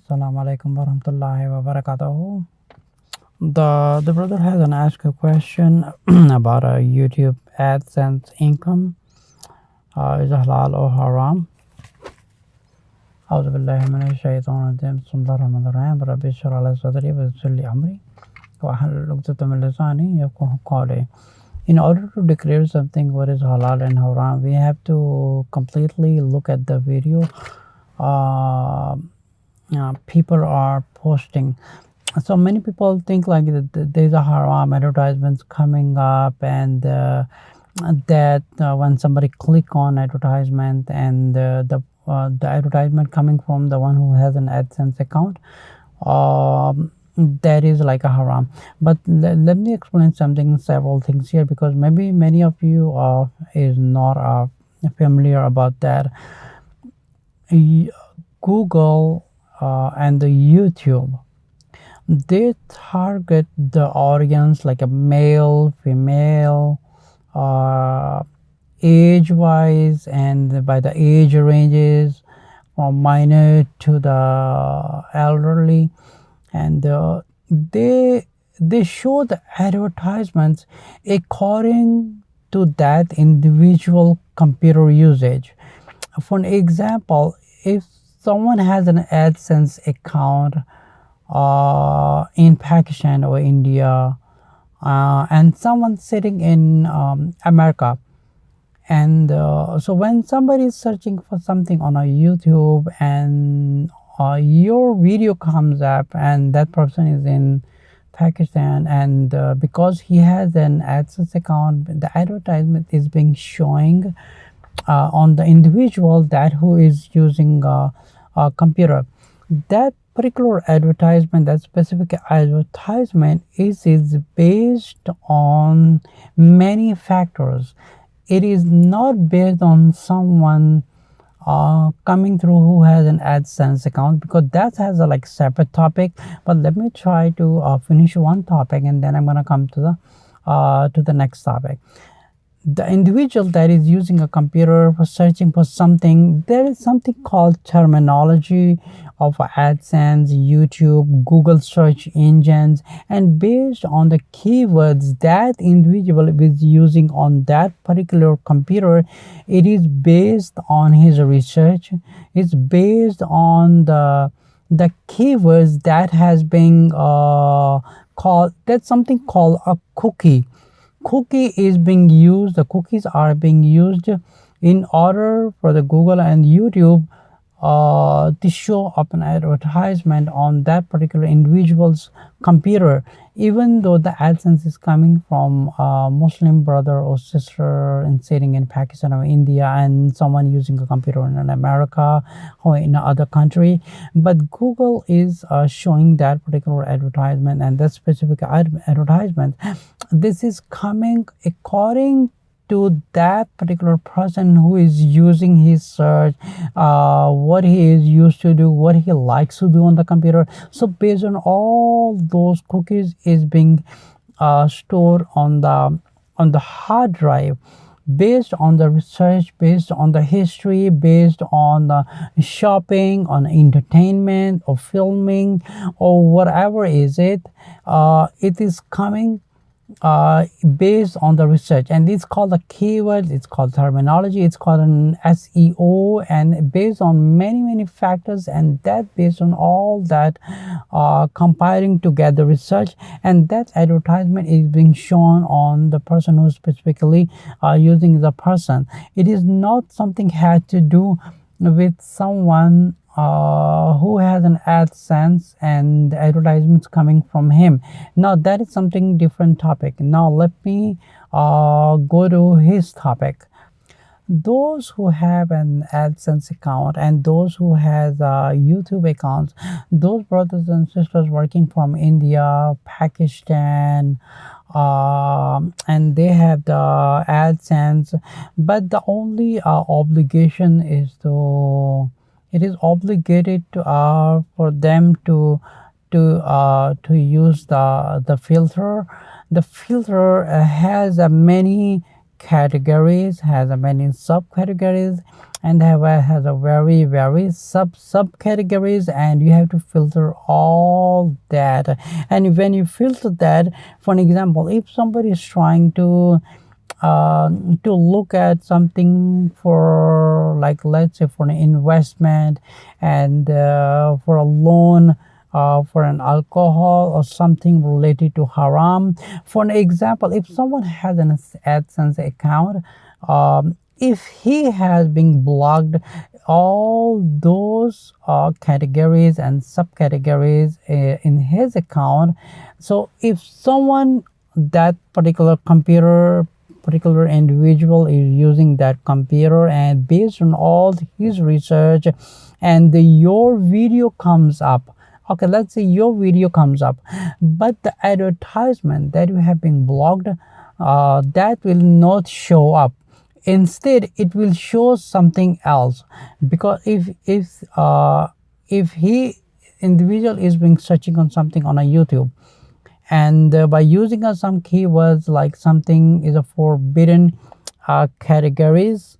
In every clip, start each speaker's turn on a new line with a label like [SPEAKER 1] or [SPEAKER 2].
[SPEAKER 1] Assalamu alaikum warahmatullahi wabarakatuh. The brother has asked a question about a YouTube AdSense income. Is it halal or haram? أعوذ بالله من الشيطان الرجيم بسم الله الرحمن الرحيم رب اشرح لي صدري ويسر لي أمري واحلل عقدة من لساني يفقهوا قولي. In order to declare something what is halal and haram, we have to completely look at the video people are posting. So many people think like there's a haram advertisements coming up, and that when somebody click on advertisement and the advertisement coming from the one who has an AdSense account, that is like a haram. But let me explain several things here, because maybe many of you is not familiar about that. Google and the YouTube, they target the audience like a male, female, age wise, and by the age ranges from minor to the elderly, and they show the advertisements according to that individual computer usage. For example, if someone has an AdSense account in Pakistan or India, and someone sitting in America, and so when somebody is searching for something on a YouTube, and your video comes up, and that person is in Pakistan, and because he has an AdSense account, the advertisement is being showing on the individual that who is using a computer. That particular advertisement, that specific advertisement is based on many factors. It is not based on someone coming through who has an AdSense account, because that has a like separate topic. But let me try to finish one topic, and then I'm gonna come to the next topic. The individual that is using a computer for searching for something, there is something called terminology of AdSense, YouTube, Google search engines, and based on the keywords that individual is using on that particular computer, it is based on his research. It's based on the keywords that has been called, that's something called a cookie. The cookies are being used in order for the Google and YouTube to show up an advertisement on that particular individual's computer, even though the AdSense is coming from a Muslim brother or sister and sitting in Pakistan or India, and someone using a computer in America or in another country. But Google is showing that particular advertisement, and that specific advertisement, this is coming according to that particular person who is using his search, what he is used to do, what he likes to do on the computer. So based on all those cookies is being stored on the hard drive, based on the research, based on the history, based on the shopping, on entertainment or filming or whatever is it is coming based on the research. And it's called the keywords, it's called terminology, it's called an SEO, and based on many factors, and that based on all that compiling together research, and that advertisement is being shown on the person who specifically using the person. It is not something had to do with someone who has an AdSense and the advertisements coming from him. Now that is something different topic. Now let me go to his topic. Those who have an AdSense account and those who has YouTube accounts, those brothers and sisters working from India, Pakistan, and they have the AdSense, but the only obligation is it is obligated to for them to use the filter. The filter has many categories, has a many subcategories, and has a very subcategories, and you have to filter all that. And when you filter that, for an example, if somebody is trying to look at something for, like, let's say for an investment, and for a loan, for an alcohol or something related to haram. For an example, if someone has an AdSense account, if he has been blocked all those categories and subcategories in his account, so if someone, that particular individual is using that computer, and based on all his research, and your video comes up, okay, let's say your video comes up, but the advertisement that you have been blocked, that will not show up. Instead, it will show something else, because if he individual is being searching on something on a YouTube, and by using some keywords, like something is a forbidden categories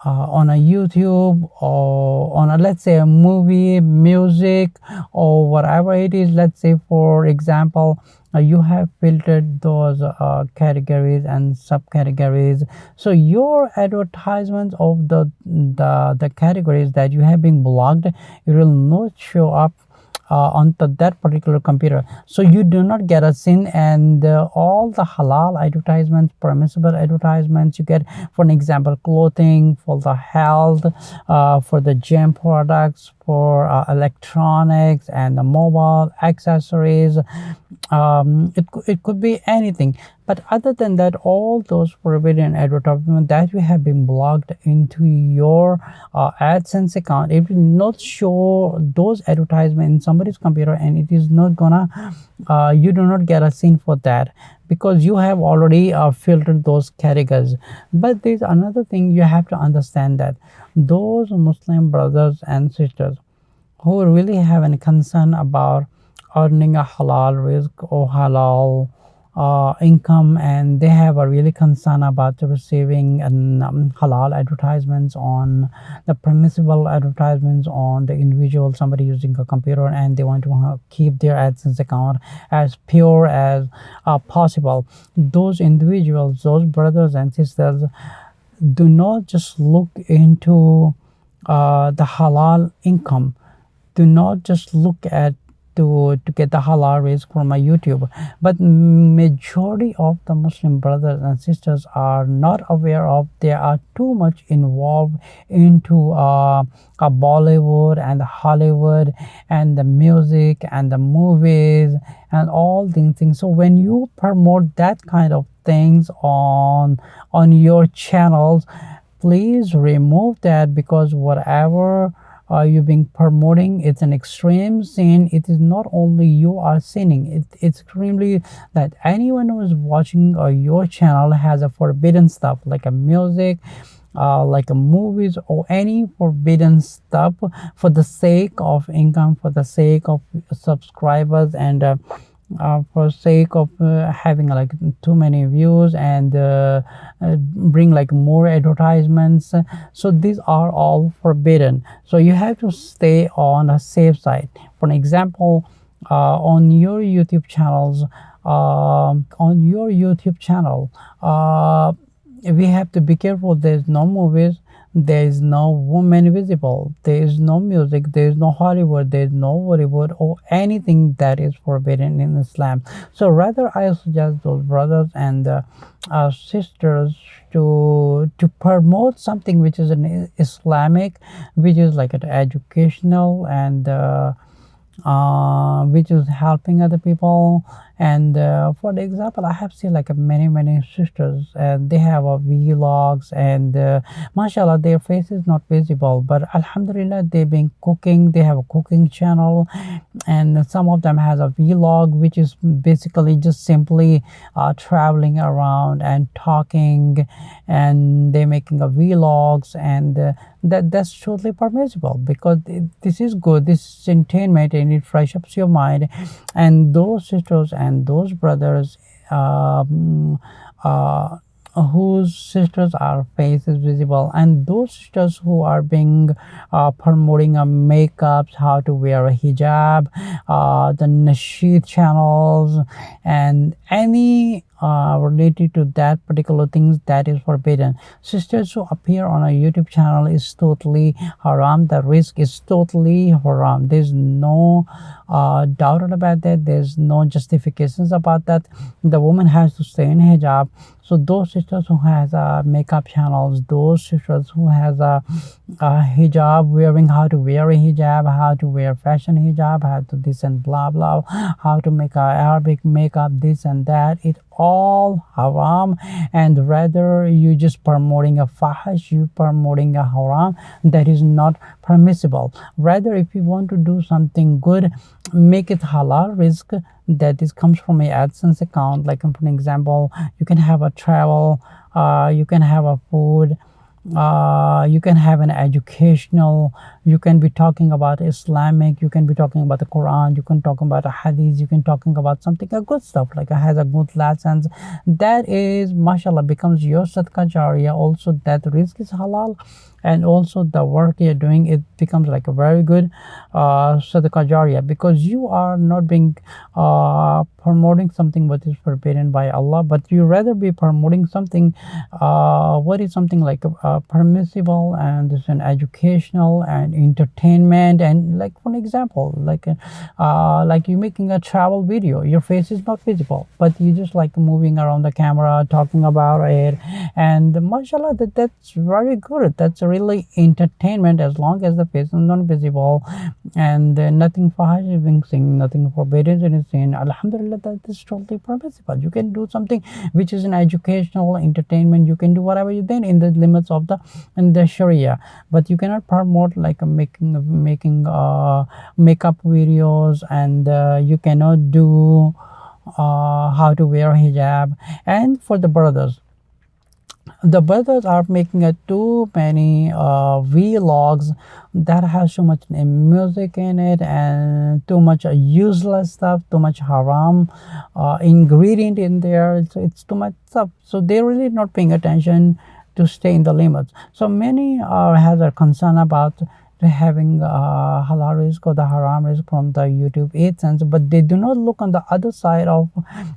[SPEAKER 1] on a YouTube, or on a, let's say, a movie, music, or whatever it is, let's say for example, you have filtered those categories and subcategories, so your advertisements of the categories that you have been blocked, it will not show up on that particular computer, so you do not get a sin. And all the halal advertisements, permissible advertisements you get, for an example, clothing, for the health, for the gym products, for electronics and the mobile accessories, it could be anything. But other than that, all those forbidden advertisements that you have been blocked into your AdSense account, it will not show those advertisements in somebody's computer, and it is not gonna you do not get a sin for that, because you have already filtered those categories. But there's another thing you have to understand, that those Muslim brothers and sisters who really have any concern about earning a halal risk or halal income, and they have a really concern about receiving halal advertisements on the permissible advertisements on the individual, somebody using a computer, and they want to keep their AdSense account as pure as possible. Those individuals, those brothers and sisters, do not just look into the halal income, do not just look at to get the halal risk from my YouTube. But majority of the Muslim brothers and sisters are not aware of, they are too much involved into Bollywood and Hollywood and the music and the movies and all these things. So when you promote that kind of things on your channels, please remove that, because whatever you've been promoting, it's an extreme sin. It is not only you are sinning, it's extremely that anyone who is watching your channel has a forbidden stuff, like a music, like a movies, or any forbidden stuff, for the sake of income, for the sake of subscribers, and for sake of having like too many views, and bring like more advertisements. So these are all forbidden, so you have to stay on a safe side. For an example, on your YouTube channels, we have to be careful. There's no movies, there is no woman visible, there is no music, there is no Hollywood, there is no Bollywood, or anything that is forbidden in Islam. So rather, I suggest those brothers and sisters to promote something which is an Islamic, which is like an educational, and which is helping other people. And for the example, I have seen like many sisters, and they have vlogs, and mashallah, their face is not visible, but alhamdulillah, they've been cooking, they have a cooking channel, and some of them has a vlog, which is basically just simply traveling around and talking, and they're making a vlogs, and that's totally permissible, because this is good, this is entertainment, and it fresh ups your mind. And those sisters and those brothers whose sisters are face is visible, and those sisters who are being promoting makeups, how to wear a hijab, the nasheed channels, and any related to that particular things that is forbidden. Sisters who appear on a YouTube channel is totally haram. The risk is totally haram. There's no doubt about that. There's no justifications about that. The woman has to stay in hijab. So those sisters who has makeup channels, those sisters who has a hijab, wearing how to wear a hijab, how to wear fashion hijab, how to this and blah blah, how to make a Arabic makeup, this and that, it all haram. And rather you just promoting a fahish, you promoting a haram that is not permissible. Rather, if you want to do something good, make it halal rizq, that is comes from a AdSense account. Like for example, you can have a travel, you can have a food, you can have an educational, you can be talking about Islamic, you can be talking about the Quran, you can talk about a hadith, you can talking about something a good stuff, like it has a good lessons, that is mashallah becomes your sadaqah jariyah. Also that risk is halal, and also the work you're doing, it becomes like a very good sadaqah jariyah, because you are not being promoting something what is forbidden by Allah, but you rather be promoting something what is something like permissible, and it's an educational and entertainment. And like for example, like you making a travel video, your face is not visible, but you just like moving around the camera talking about it, and mashallah, that's very good. That's really entertainment, as long as the face is not visible, and nothing fahish is being seen, nothing forbidden is seen. Alhamdulillah, that is totally permissible. You can do something which is an educational entertainment, you can do whatever you think in the limits of the Sharia, but you cannot promote like making makeup videos, and you cannot do how to wear hijab. And for the brothers are making too many vlogs that has so much music in it, and too much useless stuff, too much haram ingredient in there. It's too much stuff, so they're really not paying attention to stay in the limits. So many has a concern about having halal rizq or the haram rizq from the YouTube AdSense, but they do not look on the other side of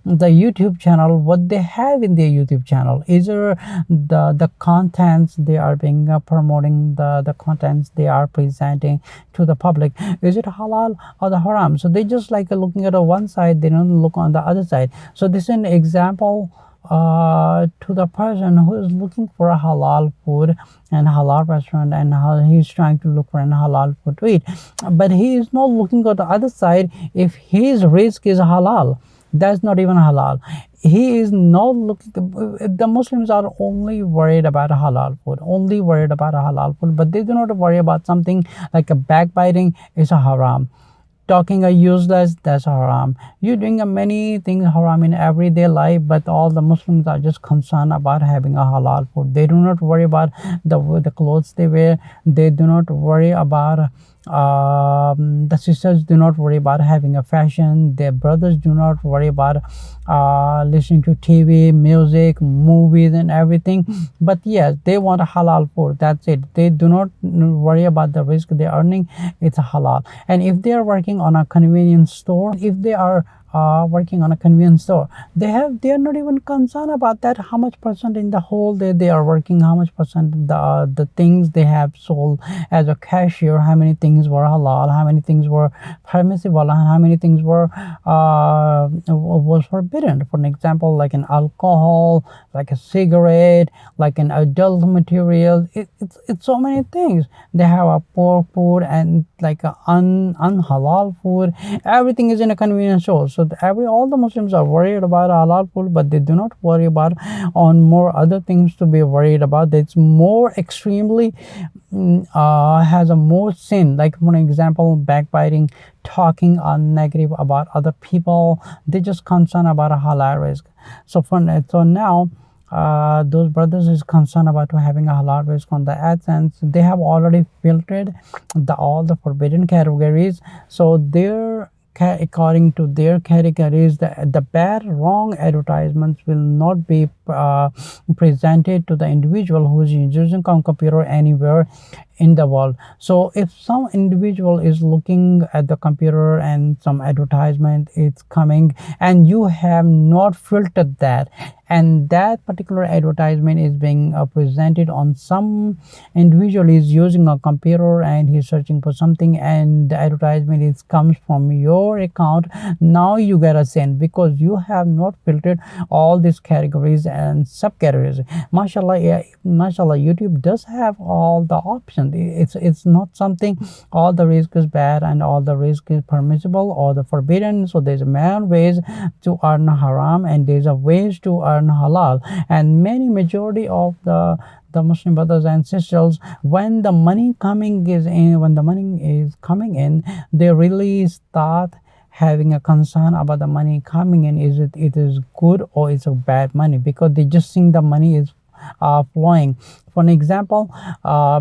[SPEAKER 1] the YouTube channel, what they have in their YouTube channel. Either the contents they are being promoting, the contents they are presenting to the public, is it halal or the haram? So they just like looking at one side, they don't look on the other side. So this is an example to the person who is looking for a halal food and halal restaurant, and how he's trying to look for an halal food to eat, but he is not looking at the other side. If his risk is halal, that's not even halal. He is not looking. The Muslims are only worried about halal food, only worried about halal food, but they do not worry about something like a backbiting is a haram, talking a useless, that's haram. You're doing many things haram in everyday life, but all the Muslims are just concerned about having a halal food. They do not worry about the clothes they wear. They do not worry about the sisters do not worry about having a fashion. Their brothers do not worry about listening to TV, music, movies and everything. But yes, they want a halal food, that's it. They do not worry about the risk they're earning. It's a halal. And if they are working on a convenience store, if they are working on a convenience store, they are not even concerned about that, how much percent in the whole day they are working, how much percent the things they have sold as a cashier, how many things were halal, how many things were permissible, and how many things were was forbidden. For an example, like an alcohol, like a cigarette, like an adult material, it's so many things. They have a pork food and like a unhalal food. Everything is in a convenience store. So all the Muslims are worried about halal food, but they do not worry about on more other things to be worried about. It's more extremely has a more sin. Like for example, backbiting, talking negative about other people. They just concerned about a halal rizq. So now those brothers is concerned about having a halal rizq on the AdSense. They have already filtered all the forbidden categories, so their according to their categories. The bad, wrong advertisements will not be presented to the individual who is using computer anywhere in the world. So if some individual is looking at the computer and some advertisement is coming and you have not filtered that, and that particular advertisement is being presented on some individual is using a computer and he's searching for something, and the advertisement is comes from your account, now you get a sin because you have not filtered all these categories and subcategories. Mashallah, yeah, mashallah, YouTube does have all the options. It's not something all the risk is bad and all the risk is permissible or the forbidden. So there's many ways to earn haram and there's a ways to earn halal, and many majority of the Muslim brothers and sisters, when the money is coming in, they really start having a concern about the money coming in. Is it is good or is it bad money? Because they just think the money is flowing. For an example,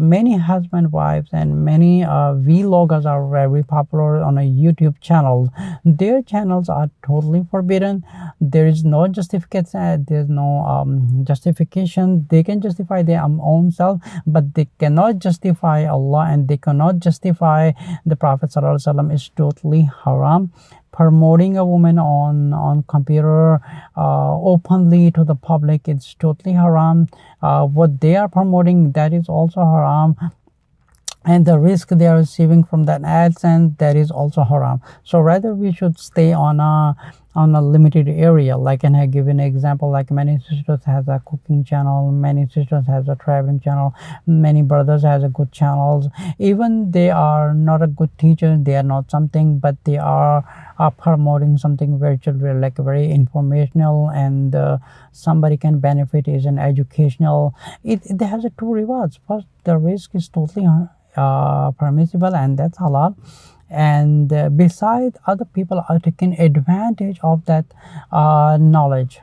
[SPEAKER 1] many husband wives and many vloggers are very popular on a YouTube channel. Their channels are totally forbidden. There is no justification. There's no justification. They can justify their own self, but they cannot justify Allah and they cannot justify the Prophet ﷺ. Is totally haram. Promoting a woman on computer openly to the public, it's totally haram. What they are promoting, that is also haram, and the risk they are receiving from that AdSense, that is also haram. So rather we should stay on a limited area. Like, and I give an example, like many sisters has a cooking channel, many sisters has a traveling channel, many brothers has a good channels. Even they are not a good teacher, they are not something, but they are promoting something very like very informational, and somebody can benefit, is an educational. It has a two rewards. First, the risk is totally permissible and that's halal, and besides, other people are taking advantage of that knowledge.